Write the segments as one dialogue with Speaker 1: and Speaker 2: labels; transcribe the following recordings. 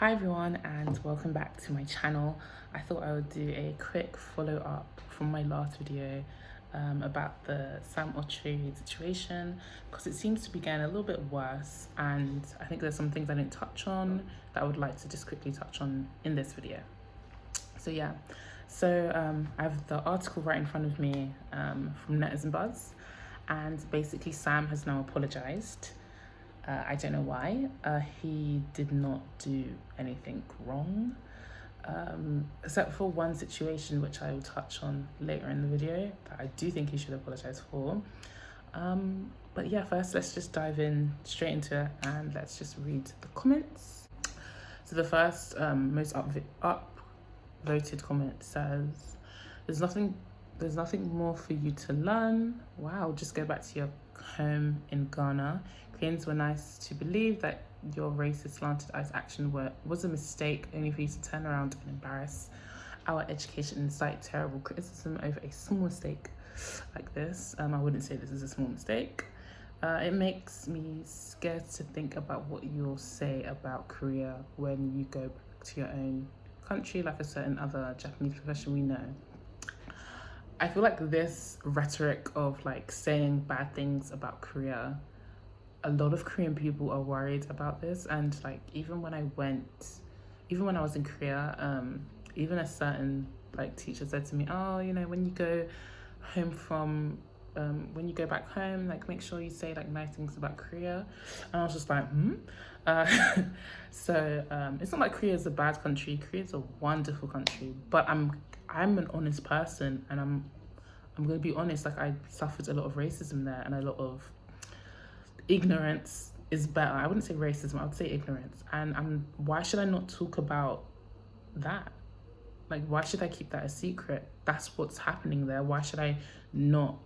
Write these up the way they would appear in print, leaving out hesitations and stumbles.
Speaker 1: Hi everyone and welcome back to my channel. I thought I would do a quick follow-up from my last video about the Sam Okyere situation because it seems to be getting a little bit worse, and I think there's some things I didn't touch on that I would like to just quickly touch on in this video. So I have the article right in front of me from Netizen Buzz, and basically Sam has now apologized. I don't know why. He did not do anything wrong, except for one situation which I will touch on later in the video that I do think he should apologize for. But yeah, first let's just dive in straight into it and let's just read the comments. So the first most upvoted comment says, there's nothing more for you to learn. Wow, just go back to your home in Ghana. Koreans were nice to believe that your racist slanted eyes action was a mistake, only for you to turn around and embarrass our education and incite terrible criticism over a small mistake like this. I wouldn't say this is a small mistake. It makes me scared to think about what you'll say about Korea when you go back to your own country, like a certain other Japanese profession we know. I feel like this rhetoric of like saying bad things about Korea, a lot of Korean people are worried about this. And like even when I was in Korea, even a certain like teacher said to me, oh, you know, when you go back home, like make sure you say like nice things about Korea. And I was just like, So it's not like Korea is a bad country. Korea is a wonderful country, but I'm an honest person, and I'm gonna be honest, like I suffered a lot of racism there, and a lot of ignorance is better. I wouldn't say racism, I would say ignorance. And why should I not talk about that? Like, why should I keep that a secret? That's what's happening there. Why should I not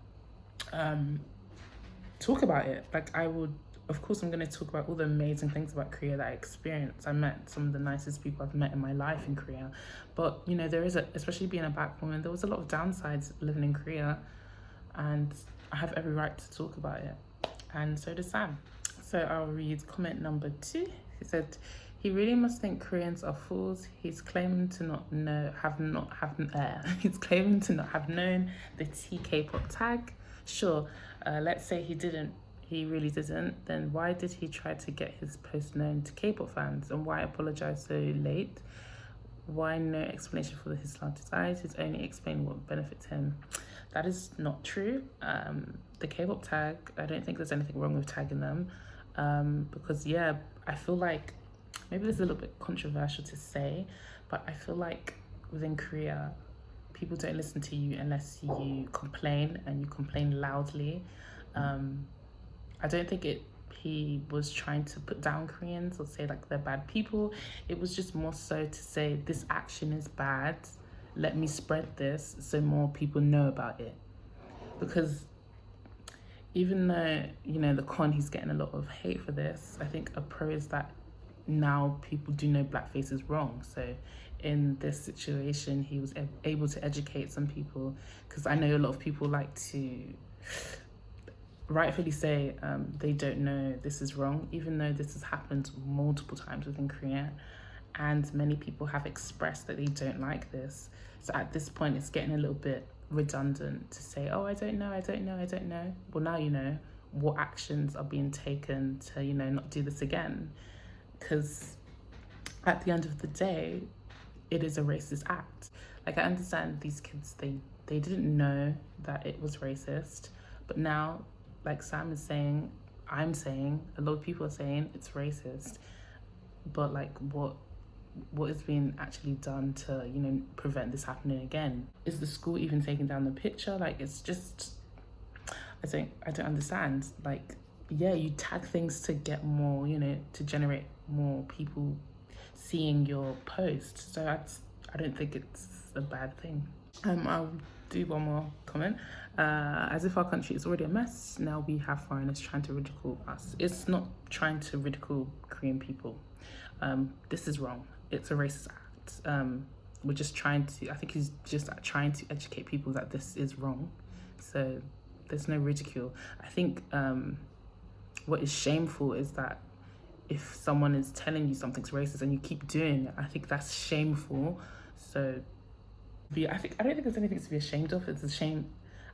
Speaker 1: talk about it? Like, I would, of course, I'm going to talk about all the amazing things about Korea that I experienced. I met some of the nicest people I've met in my life in Korea. But, you know, especially being a Black woman, there was a lot of downsides living in Korea. And I have every right to talk about it. And so does Sam. So I'll read comment number 2. He said, he really must think Koreans are fools. He's claiming to he's claiming to not have known the K-pop tag. Sure, let's say he really didn't. Then why did he try to get his post known to K-pop fans? And why apologize so late? Why no explanation for his slanted eyes? He's only explaining what benefits him. That is not true. The K-pop tag, I don't think there's anything wrong with tagging them, because yeah, I feel like maybe this is a little bit controversial to say, but I feel like within Korea, people don't listen to you unless you complain, and you complain loudly. I don't think he was trying to put down Koreans or say like they're bad people. It was just more so to say this action is bad. Let me spread this so more people know about it. Because even though, you know, the con, he's getting a lot of hate for this, I think a pro is that now people do know blackface is wrong. So in this situation, he was able to educate some people, because I know a lot of people like to rightfully say they don't know this is wrong, even though this has happened multiple times within Korea. And many people have expressed that they don't like this. So at this point, it's getting a little bit redundant to say, oh, I don't know. Well, now you know what actions are being taken to, you know, not do this again. Because at the end of the day, it is a racist act. Like, I understand these kids, they didn't know that it was racist. But now, like Sam is saying, I'm saying, a lot of people are saying it's racist. But like, what is being actually done to, you know, prevent this happening again? Is the school even taking down the picture? Like, it's just, I don't understand. Like, yeah, you tag things to get more, you know, to generate more people seeing your post. So I don't think it's a bad thing. I'll do one more comment. As if our country is already a mess, now we have foreigners trying to ridicule us. It's not trying to ridicule Korean people. This is wrong. It's a racist act. We're just trying to, I think he's just trying to educate people that this is wrong. So there's no ridicule. I think what is shameful is that if someone is telling you something's racist and you keep doing it, I think that's shameful. So I don't think there's anything to be ashamed of. It's a shame.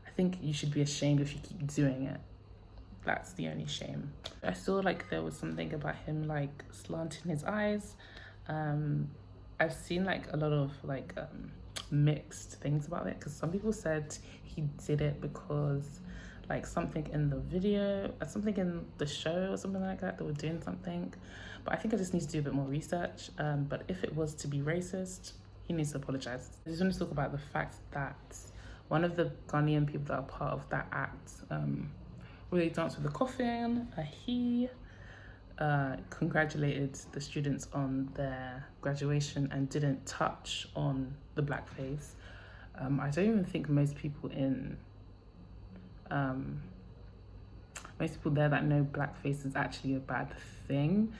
Speaker 1: I think you should be ashamed if you keep doing it. That's the only shame. I saw like there was something about him like slanting his eyes. I've seen like a lot of like mixed things about it, because some people said he did it because like something in the video or something in the show or something like that, they were doing something. But I think I just need to do a bit more research. But if it was to be racist, he needs to apologize. I just want to talk about the fact that one of the Ghanaian people that are part of that act, where they danced with the coffin, he congratulated the students on their graduation and didn't touch on the blackface. I don't even think most people there that know blackface is actually a bad thing.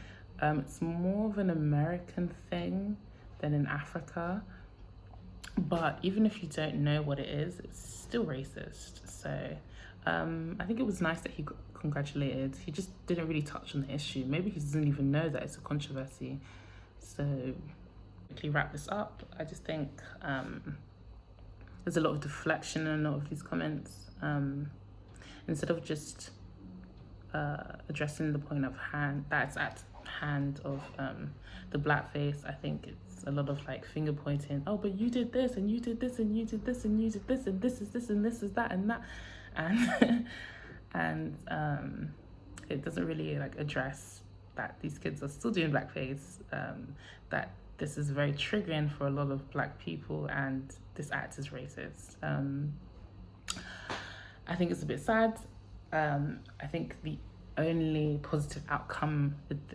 Speaker 1: It's more of an American thing than in Africa. But even if you don't know what it is, it's still racist. So I think it was nice that he got congratulated. He just didn't really touch on the issue. Maybe he doesn't even know that it's a controversy. So quickly wrap this up. I just think there's a lot of deflection in a lot of these comments. Instead of just addressing the point of that's at hand of the blackface, I think it's a lot of like finger pointing. Oh, but you did this and you did this and you did this and you did this and this is this and this is that and that, and it doesn't really like address that these kids are still doing blackface, that this is very triggering for a lot of black people, and this act is racist. I think it's a bit sad. I think the only positive outcome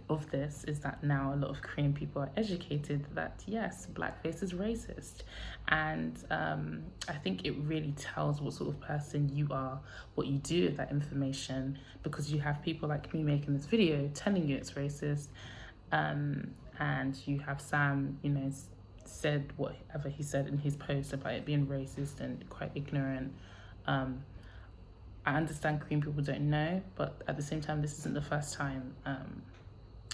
Speaker 1: of this is that now a lot of Korean people are educated that yes, blackface is racist, and I think it really tells what sort of person you are, what you do with that information, because you have people like me making this video telling you it's racist, and you have Sam, you know, said whatever he said in his post about it being racist and quite ignorant. I understand Korean people don't know, but at the same time, this isn't the first time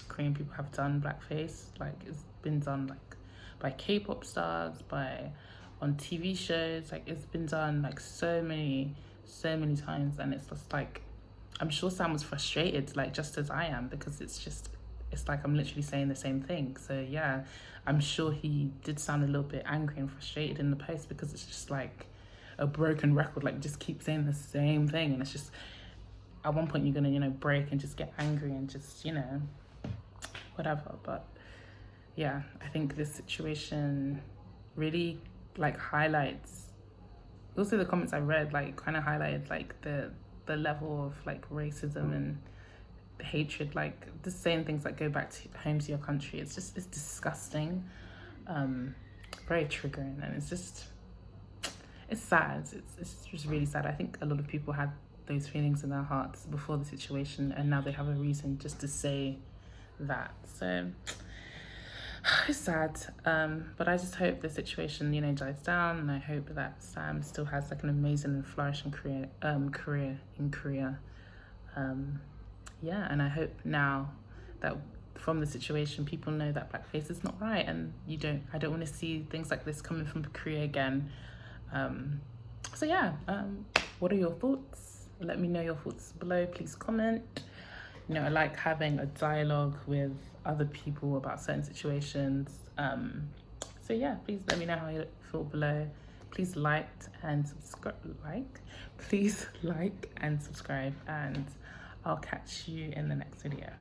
Speaker 1: Korean people have done blackface. Like, it's been done like by K-pop stars, on TV shows. Like, it's been done like so many times, and it's just like, I'm sure Sam was frustrated, like just as I am, because it's like I'm literally saying the same thing. So yeah, I'm sure he did sound a little bit angry and frustrated in the post, because it's just like a broken record, like just keep saying the same thing, and it's just at one point you're gonna, you know, break and just get angry and just, you know, whatever. But yeah, I think this situation really like highlights, also the comments I read like kind of highlighted like the level of like racism and hatred, like just saying things like go back to home to your country. It's disgusting, very triggering, and it's sad. It's just really sad. I think a lot of people had those feelings in their hearts before the situation, and now they have a reason just to say that. So it's sad. But I just hope the situation, you know, dies down, and I hope that Sam still has like an amazing and flourishing career in Korea. Yeah, and I hope now that from the situation, people know that blackface is not right, and I don't want to see things like this coming from Korea again. So yeah, what are your thoughts? Let me know your thoughts below. Please comment. You know, I like having a dialogue with other people about certain situations. So yeah, please let me know how you feel below. Please like and subscribe. Please like and subscribe, and I'll catch you in the next video.